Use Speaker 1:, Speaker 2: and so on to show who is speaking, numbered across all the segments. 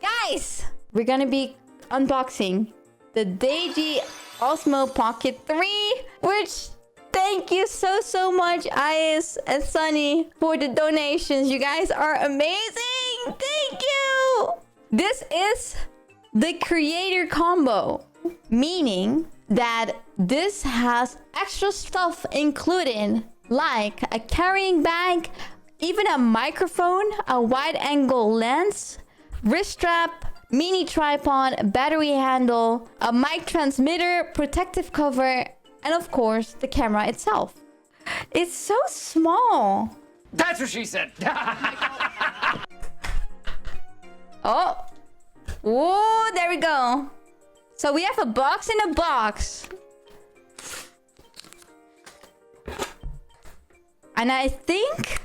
Speaker 1: Guys, we're gonna be unboxing the DJI Osmo Pocket 3, which thank you so much, Ayes and Sunny, for the donations. You guys are amazing. Thank you. This is the creator combo, meaning that this has extra stuff included, like a carrying bag, even a microphone, a wide angle lens, wrist strap, mini tripod, battery handle, a mic transmitter, protective cover, and of course, the camera itself. It's so small.
Speaker 2: That's what she said.
Speaker 1: Oh. Whoa, there we go. So we have a box in a box. And I think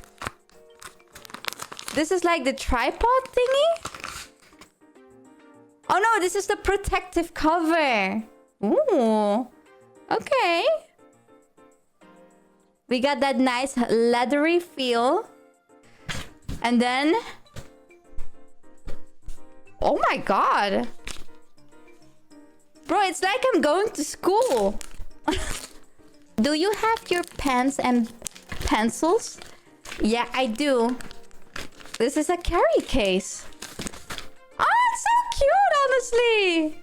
Speaker 1: this is like the tripod thingy. Oh no, this is the protective cover. Ooh. Okay. We got that nice leathery feel. And then... oh my god. Bro, it's like I'm going to school. Do you have your pens and pencils? Yeah, I do. This is a carry case. Oh, it's so cute, honestly.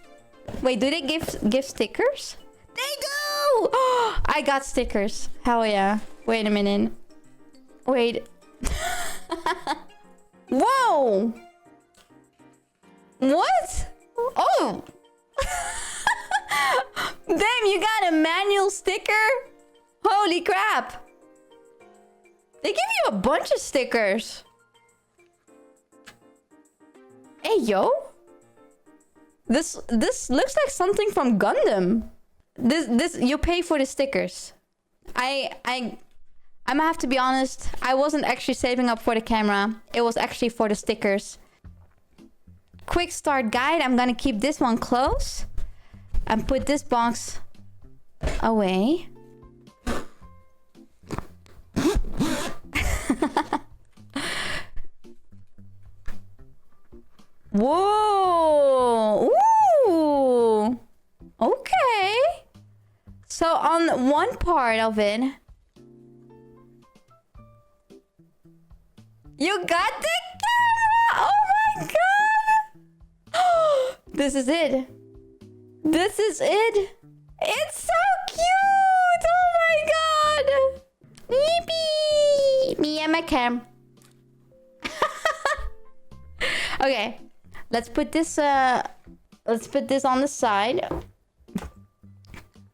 Speaker 1: Wait, do they give stickers? They do! Oh, I got stickers. Hell yeah. Wait a minute. Wait. Whoa! What? Oh! Damn, you got a manual sticker? Holy crap! They give you a bunch of stickers. Hey, yo. This looks like something from Gundam. This you pay for the stickers. I'm gonna have to be honest. I wasn't actually saving up for the camera. It was actually for the stickers. Quick start guide. I'm gonna keep this one close and put this box away. Whoa! Ooh! Okay. So on one part of it, you got the camera! Oh my god! This is it. This is it. It's so cute! Oh my god! Yippee! Me and my cam. Okay, let's put this on the side.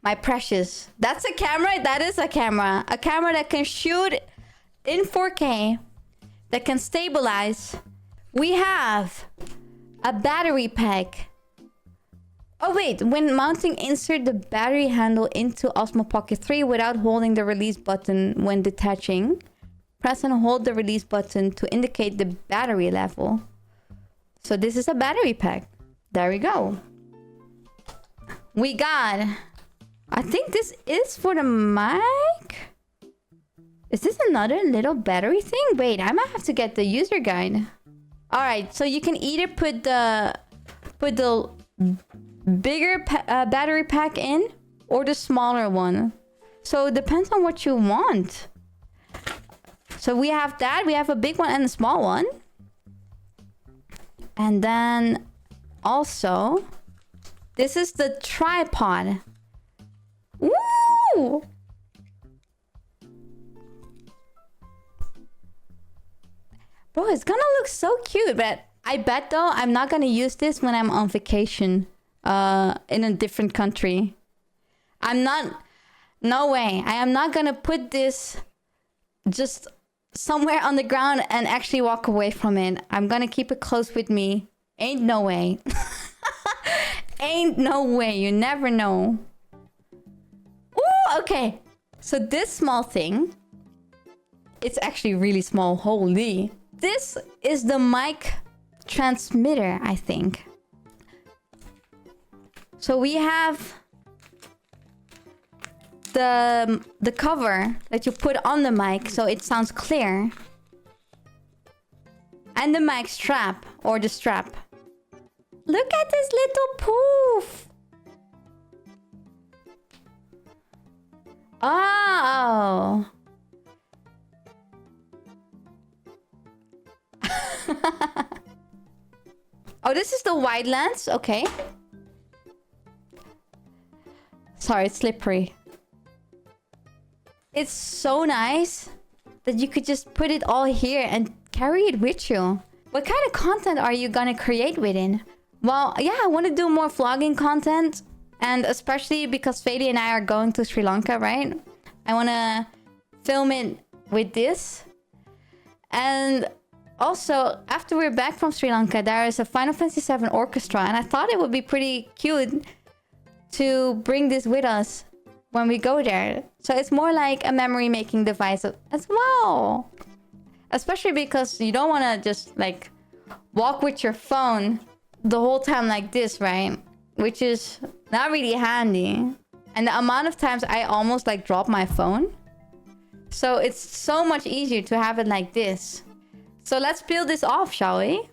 Speaker 1: My precious. That's a camera. That is a camera. A camera that can shoot in 4K. That can stabilize. We have a battery pack. Oh wait, when mounting, insert the battery handle into Osmo Pocket 3 without holding the release button when detaching. Press and hold the release button to indicate the battery level. So this is a battery pack. There we go. We got... I think this is for the mic. Is this another little battery thing? Wait, I might have to get the user guide. All right, so you can either put the bigger battery pack in or the smaller one. So it depends on what you want. So we have that. We have a big one and a small one. And then also, this is the tripod. Woo! Bro, it's gonna look so cute, but I bet though I'm not gonna use this when I'm on vacation in a different country. No way. I am not gonna put this just somewhere on the ground and actually walk away from it. I'm gonna keep it close with me. Ain't no way. Ain't no way. You never know. Ooh, okay. So this small thing, it's actually really small. Holy. This is the mic transmitter, I think. So we have the cover that you put on the mic so it sounds clear. And the mic strap, or the strap. Look at this little poof. Oh. Oh, this is the wide lens. Okay. Sorry, it's slippery. It's so nice that you could just put it all here and carry it with you. What kind of content are you gonna create within? Well, yeah, I want to do more vlogging content. And especially because Feli and I are going to Sri Lanka, right? I want to film it with this. And also, after we're back from Sri Lanka, there is a Final Fantasy VII orchestra. And I thought it would be pretty cute to bring this with us when we go there. So it's more like a memory making device as well. Especially because you don't want to just like walk with your phone the whole time like this, right? Which is not really handy. And the amount of times I almost like drop my phone. So it's so much easier to have it like this. So let's peel this off, shall we?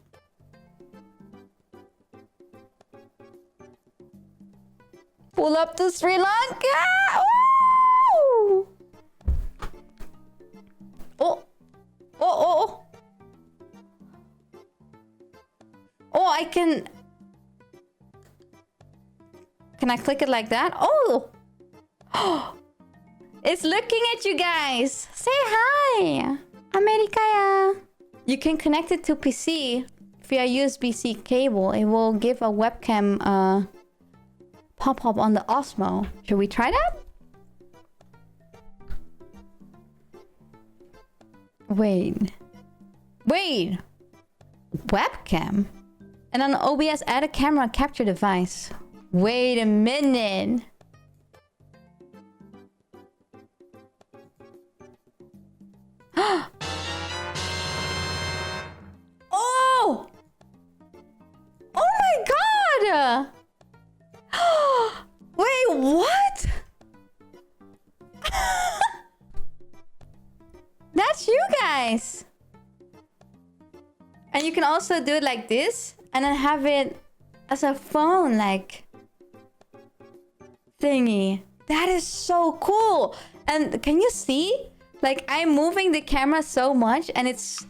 Speaker 1: Pull up to Sri Lanka! Woo! Oh! Oh, oh, oh! Oh, I can... Can I click it like that? Oh! It's looking at you guys! Say hi! Amerikaya! You can connect it to PC via USB-C cable. It will give a webcam pop-up on the Osmo. Should we try that? Wait. Wait! Webcam? And on OBS, add a camera capture device. Wait a minute. Oh! Oh my god! Wait, what? That's you guys. And you can also do it like this and then have it as a phone like thingy. That is so cool. And can you see? Like I'm moving the camera so much and it's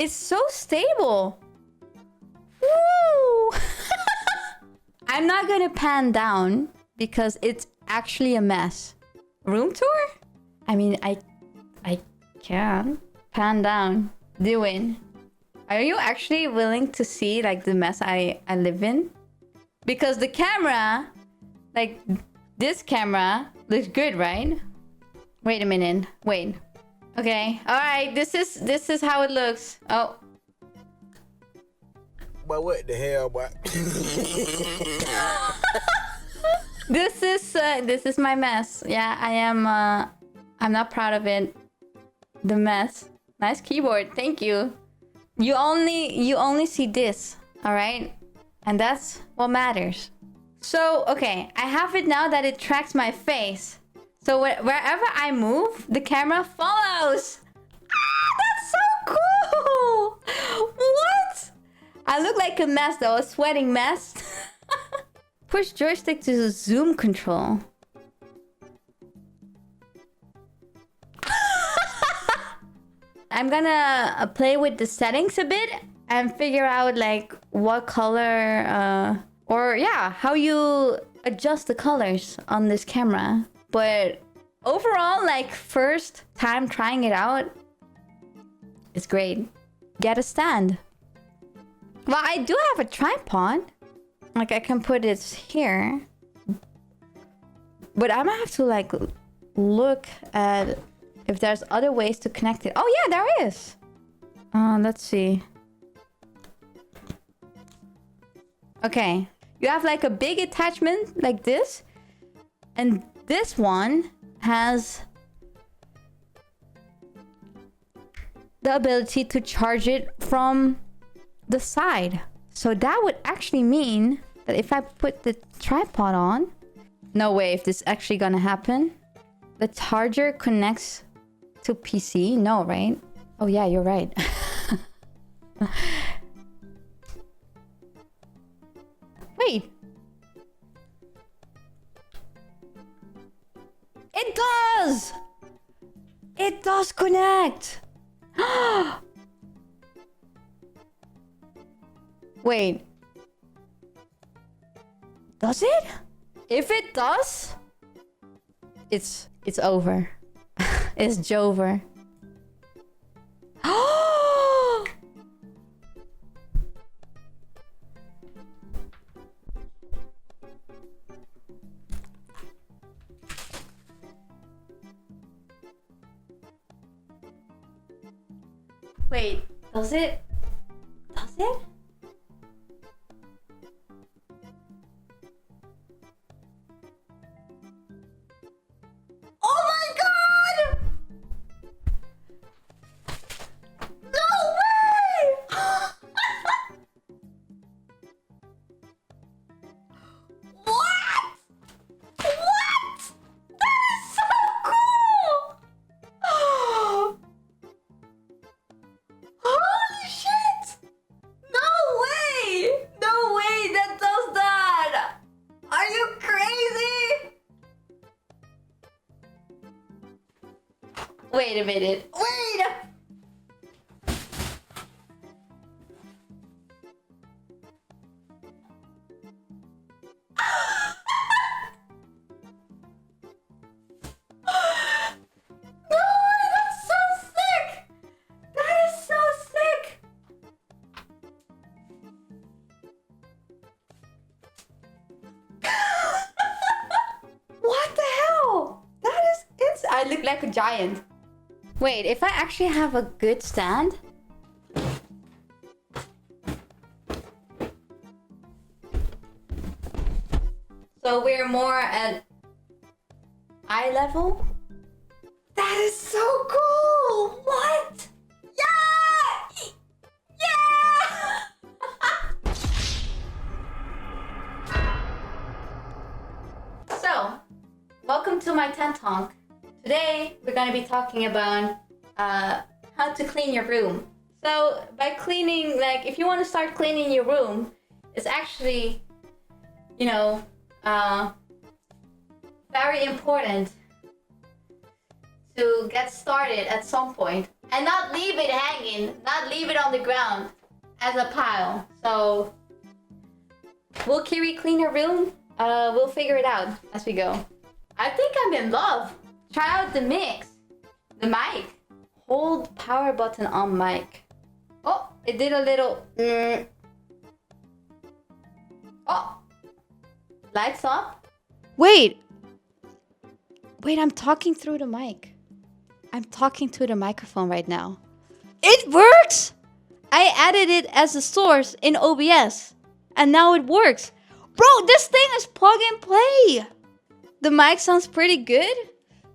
Speaker 1: so stable. Woo! I'm not gonna pan down because it's actually a mess. Room tour? I mean, I can pan down. Doing. Are you actually willing to see like the mess I live in? Because the camera, like this camera, looks good, right? Wait a minute. Wait. Okay. All right. This is how it looks. Oh.
Speaker 2: But what the hell, boy?
Speaker 1: This is my mess. Yeah, I am. I'm not proud of it. The mess. Nice keyboard. Thank you. You only see this. All right, and that's what matters. So okay, I have it now that it tracks my face. So wherever I move, the camera follows. Ah, that's so cool. What? I look like a mess though, a sweating mess. Push joystick to the zoom control. I'm gonna play with the settings a bit and figure out like what color or yeah, how you adjust the colors on this camera. But overall, like first time trying it out, it's great. Get a stand. Well, I do have a tripod. Like I can put it here. But I'm gonna have to like look at if there's other ways to connect it. Oh yeah, there is. Let's see. Okay. You have like a big attachment like this. And this one has the ability to charge it from the side. So that would actually mean that if I put the tripod on... No way if this is actually gonna happen. The charger connects to PC? No, right? Oh yeah, you're right. Wait. It does! It does connect! Wait. Does it? If it does, it's over. It's Jover. Wait, does it? Does it? Oh my god! No way! What? What? That is so cool! Holy shit! No way! No way that does that! Are you crazy? Wait a minute. Wait! No, that's so sick! That is so sick! What the hell? That is insane. I look like a giant. Wait, if I actually have a good stand. So we're more at eye level? That is so cool! What? Yeah! Yeah! So, welcome to my tent talk. Today, we're gonna be talking about how to clean your room. So, by cleaning, like, if you want to start cleaning your room, it's actually, you know, very important to get started at some point and not leave it hanging, not leave it on the ground as a pile. So, will Kiri clean her room? We'll figure it out as we go. I think I'm in love. Try out the mix. The mic. Hold power button on mic. Oh, it did a little... Oh. Lights up. Wait. Wait, I'm talking through the mic. I'm talking to the microphone right now. It works! I added it as a source in OBS. And now it works. Bro, this thing is plug and play. The mic sounds pretty good.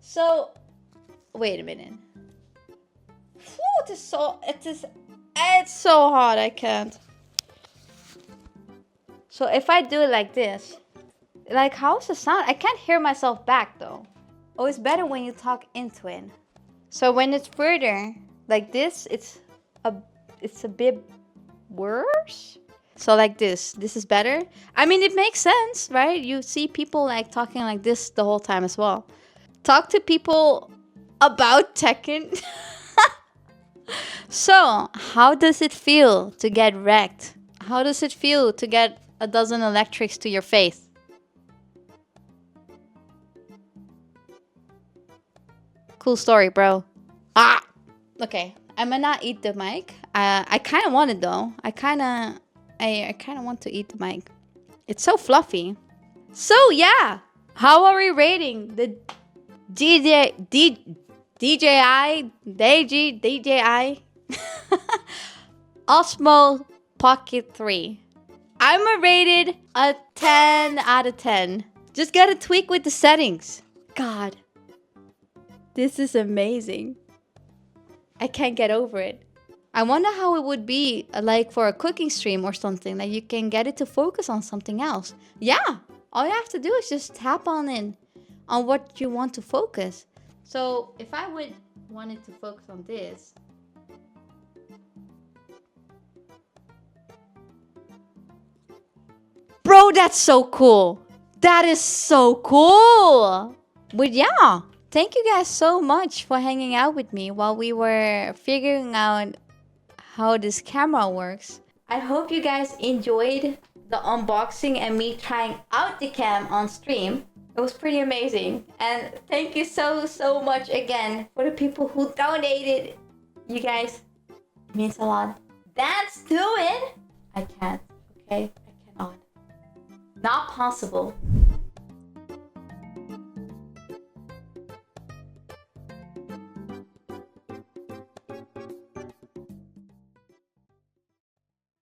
Speaker 1: So, wait a minute. Whew, it's so hot, I can't. So if I do it like this, like how's the sound? I can't hear myself back though. Oh, it's better when you talk into it. So when it's further, like this, it's a bit worse. So like this is better. I mean, it makes sense, right? You see people like talking like this the whole time as well. Talk to people about Tekken. So, how does it feel to get wrecked? How does it feel to get a dozen electrics to your face? Cool story, bro. Ah! Okay, I'm gonna not eat the mic. I kind of want it though. I kind of want to eat the mic. It's so fluffy. So yeah, how are we rating the DJI Osmo Pocket 3? I'm rated a 10 out of 10. Just gotta tweak with the settings. God, this is amazing. I can't get over it. I wonder how it would be like for a cooking stream or something. Like you can get it to focus on something else. Yeah, all you have to do is just tap on it, on what you want to focus. So if I would want it to focus on this. Bro, that's so cool. That is so cool. But yeah, thank you guys so much for hanging out with me while we were figuring out how this camera works. I hope you guys enjoyed the unboxing and me trying out the cam on stream. It was pretty amazing. And thank you so much again for the people who donated. You guys, it means a lot. Let's do it. I can't, okay? I cannot. Not possible.